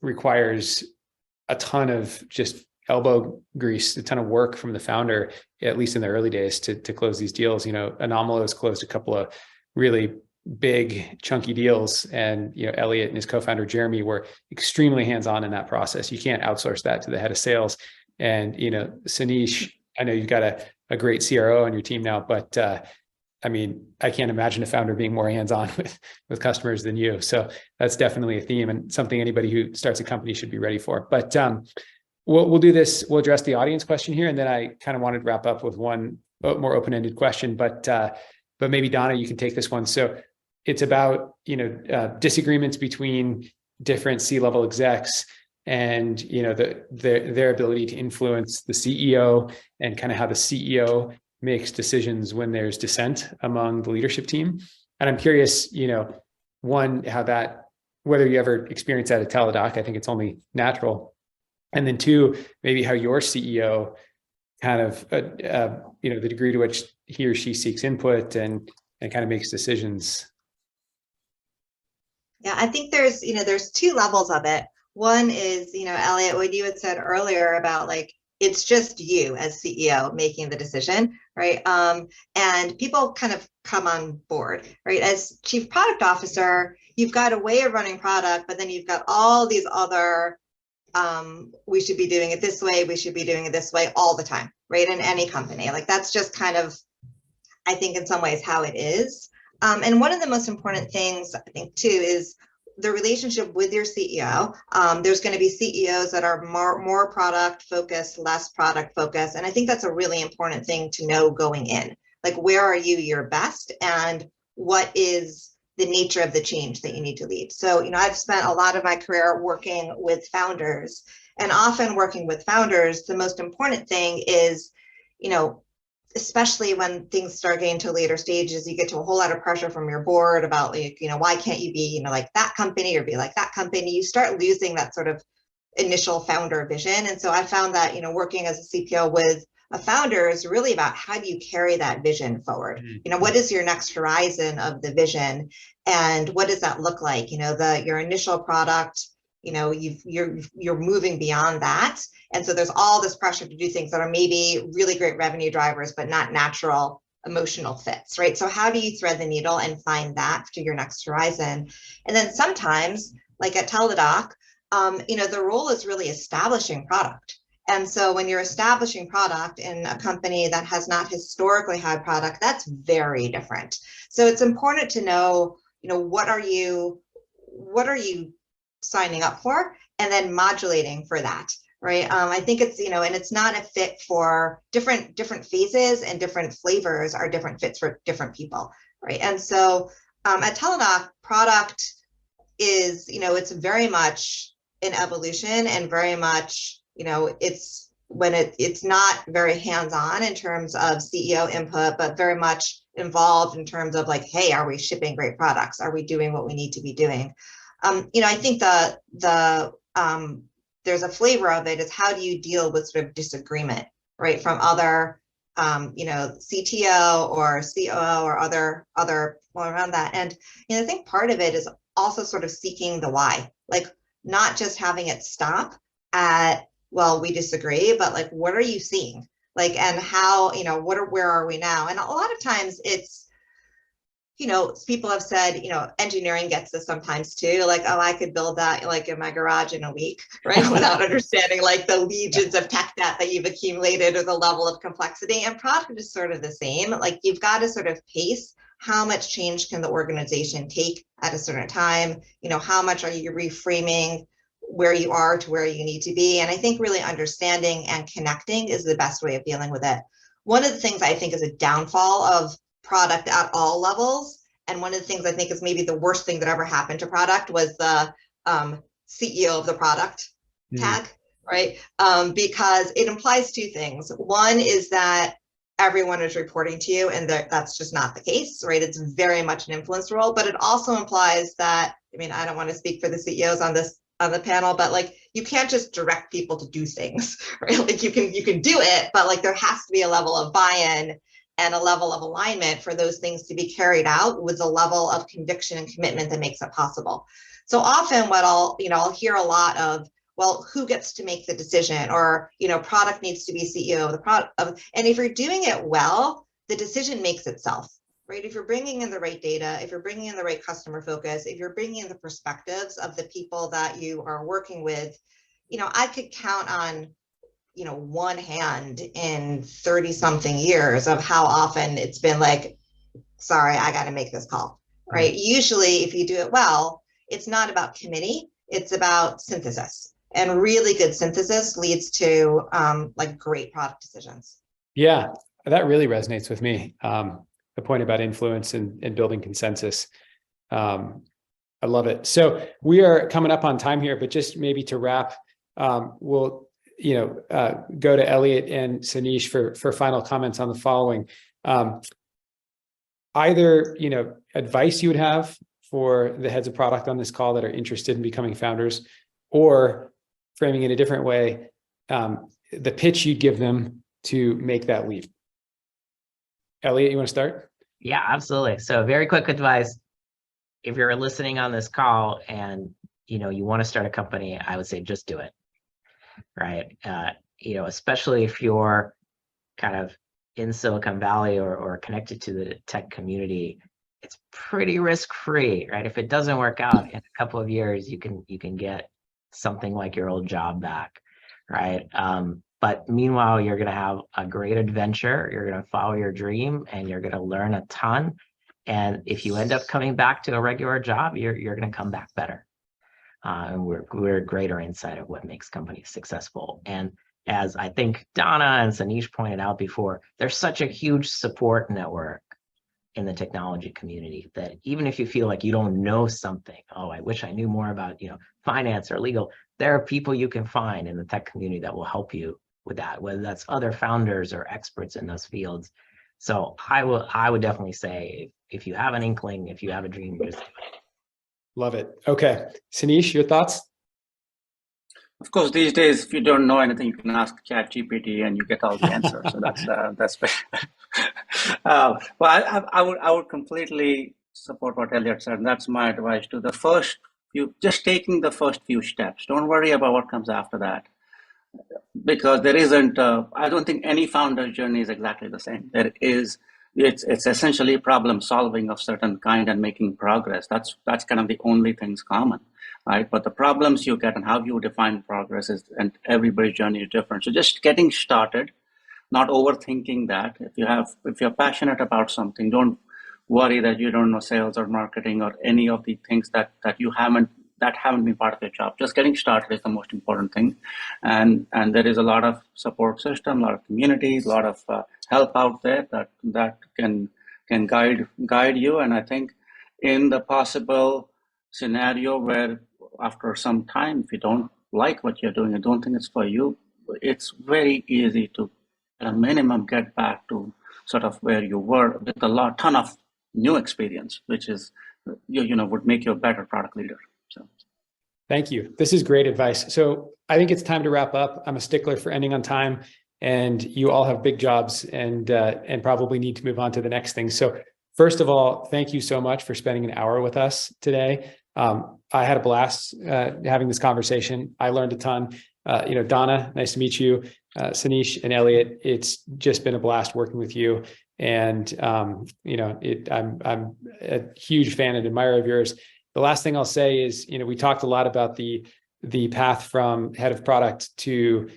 requires a ton of just elbow grease, a ton of work from the founder, at least in the early days, to close these deals. Anomalous has closed a couple of really big chunky deals, and Elliot and his co-founder Jeremy were extremely hands-on in that process. You can't outsource that to the head of sales. And Sanish, I know you've got a great CRO on your team now, but I mean, I can't imagine a founder being more hands-on with customers than you. So that's definitely a theme and something anybody who starts a company should be ready for. But we'll do this. We'll address the audience question here, and then I kind of wanted to wrap up with one more open-ended question. But maybe Donna, you can take this one. So it's about disagreements between different C-level execs, and their ability to influence the CEO, and kind of how the CEO makes decisions when there's dissent among the leadership team. And I'm curious, one, whether you ever experience that at Teladoc. I think it's only natural. And then two, maybe how your CEO kind of, the degree to which he or she seeks input and kind of makes decisions. Yeah, I think there's two levels of it. One is, Elliot, what you had said earlier about like, it's just you as CEO making the decision, right? And people kind of come on board, right? As chief product officer, you've got a way of running product, but then you've got all these other, we should be doing it this way, we should be doing it this way all the time, right? In any company, like that's just kind of, I think in some ways how it is. And one of the most important things I think too is the relationship with your CEO. There's going to be CEOs that are more product focused, less product focused. And I think that's a really important thing to know going in. Like, where are you your best, and what is the nature of the change that you need to lead? So, I've spent a lot of my career working with founders, and often working with founders, the most important thing is, especially when things start getting to later stages, you get to a whole lot of pressure from your board about like, why can't you be, like that company or be like that company? You start losing that sort of initial founder vision. And so I found that, working as a CPO with a founder is really about how do you carry that vision forward? What is your next horizon of the vision, and what does that look like? Your initial product, you're moving beyond that. And so there's all this pressure to do things that are maybe really great revenue drivers, but not natural emotional fits, right? So how do you thread the needle and find that to your next horizon? And then sometimes, like at Teladoc, the role is really establishing product. And so when you're establishing product in a company that has not historically had product, that's very different. So it's important to know, what are you signing up for, and then modulating for that, right? I think it's, and it's not a fit for different phases, and different flavors are different fits for different people, right? And so at Teladoc, product is, it's very much an evolution, and very much, it's when it's not very hands-on in terms of CEO input, but very much involved in terms of like, hey, are we shipping great products? Are we doing what we need to be doing? I think there's a flavor of it is how do you deal with sort of disagreement, right, from other, CTO or COO or other people around that. And I think part of it is also sort of seeking the why, like not just having it stop at, well, we disagree, but like, what are you seeing? Like, and how, where are we now? And a lot of times it's, people have said, engineering gets this sometimes too, like, oh, I could build that like in my garage in a week, right? Without understanding like the legions of tech debt that you've accumulated, or the level of complexity. And product is sort of the same. Like, you've got to sort of pace how much change can the organization take at a certain time? How much are you reframing where you are to where you need to be? And I think really understanding and connecting is the best way of dealing with it. One of the things I think is a downfall of product at all levels, and one of the things I think is maybe the worst thing that ever happened to product, was the CEO of the product tag, right? Because it implies two things. One is that everyone is reporting to you, and that's just not the case, right? It's very much an influence role, but it also implies that, I don't want to speak for the CEOs on the panel, but like, you can't just direct people to do things, right? Like you can do it, but like there has to be a level of buy-in and a level of alignment for those things to be carried out with a level of conviction and commitment that makes it possible. So often what I'll hear a lot of, well, who gets to make the decision, or, product needs to be CEO of the product. And if you're doing it well, the decision makes itself, right? If you're bringing in the right data, if you're bringing in the right customer focus, if you're bringing in the perspectives of the people that you are working with, I could count on, one hand in 30 something years of how often it's been like, sorry, I got to make this call, right? Usually if you do it well, it's not about committee, it's about synthesis. And really good synthesis leads to great product decisions. Yeah, that really resonates with me. The point about influence and building consensus. I love it. So we are coming up on time here, but just maybe to wrap, we'll go to Elliot and Sanish for final comments on the following. Either advice you would have for the heads of product on this call that are interested in becoming founders, or framing it a different way, the pitch you'd give them to make that leap. Elliot, you want to start? Yeah, absolutely. So very quick advice. If you're listening on this call and you want to start a company, I would say just do it. Right. Especially if you're kind of in Silicon Valley or connected to the tech community, it's pretty risk-free, right? If it doesn't work out in a couple of years, you can get something like your old job back, right? But meanwhile, you're going to have a great adventure. You're going to follow your dream, and you're going to learn a ton. And if you end up coming back to a regular job, you're going to come back better. And we're greater insight of what makes companies successful. And as I think Donna and Sanish pointed out before, there's such a huge support network in the technology community that even if you feel like you don't know something, oh, I wish I knew more about finance or legal, there are people you can find in the tech community that will help you with that, whether that's other founders or experts in those fields. So I would definitely say, if you have an inkling, if you have a dream, just do it. Love it. Okay. Sanish, your thoughts? Of course, these days, if you don't know anything, you can ask ChatGPT and you get all the answers. So that's well, I would completely support what Elliot said. And that's my advice to the first few, just taking the first few steps. Don't worry about what comes after that, because there isn't. I don't think any founder's journey is exactly the same. It's essentially problem solving of certain kind and making progress. That's kind of the only things common, right? But the problems you get and how you define progress and everybody's journey is different. So just getting started, not overthinking that. If you're passionate about something, don't worry that you don't know sales or marketing or any of the things that haven't been part of your job. Just getting started is the most important thing. And there is a lot of support system, a lot of communities, a lot of help out there that can guide you. And I think in the possible scenario where after some time, if you don't like what you're doing and don't think it's for you, it's very easy to at a minimum get back to sort of where you were with a ton of new experience, which is would make you a better product leader. So, thank you. This is great advice. So I think it's time to wrap up. I'm a stickler for ending on time, and you all have big jobs and probably need to move on to the next thing. So first of all, thank you so much for spending an hour with us today. I had a blast having this conversation. I learned a ton. Donna, nice to meet you. Sanish and Elliot, it's just been a blast working with you. And I'm a huge fan and admirer of yours. The last thing I'll say is, we talked a lot about the path from head of product to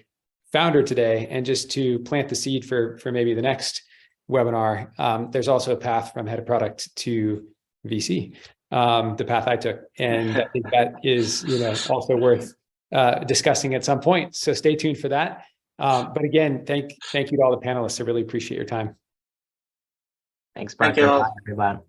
founder today, and just to plant the seed for maybe the next webinar. There's also a path from head of product to VC, the path I took, and I think that is also worth discussing at some point. So stay tuned for that. But again, thank you to all the panelists. I really appreciate your time. Thanks, Parker. Thank you all. Bye, everyone.